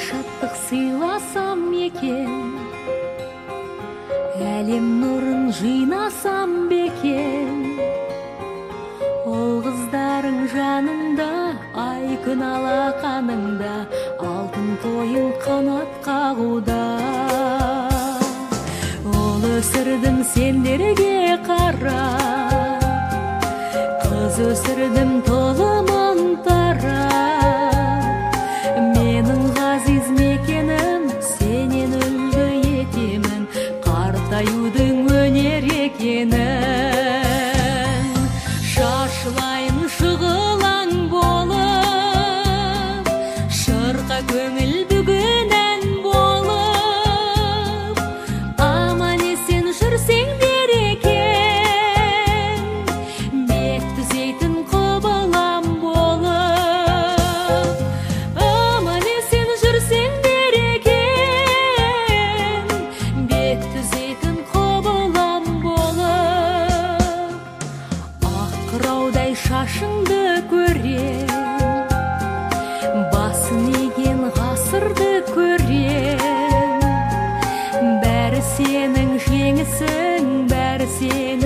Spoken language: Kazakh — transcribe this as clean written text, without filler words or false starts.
шаттық сыйласам екен, әлем нұрын жинасам бекен. Ол қыздарың жаныңда, ай күн алақаныңда, алтын тойын қанат қағуда. Ол өсірдім сендерге қара, қыз өсірдім толымын тарап. Менің ғазиз мекенім, сенен үлгі етемін, қартаюдың өнер екенін. Шашылайын шұғылаң болып, шырқа көңіл бүгін ән болып. Аман есен жүрсеңдер екен, бет түзейтін құбылам болып. Аман есен жүрсеңдер екен, бет түзейтін құбылам болып. Ақ қыраудай шашыңды көрем, басын иген ғасырды көрем. Бәрі сенің жеңісің, бәрі сенің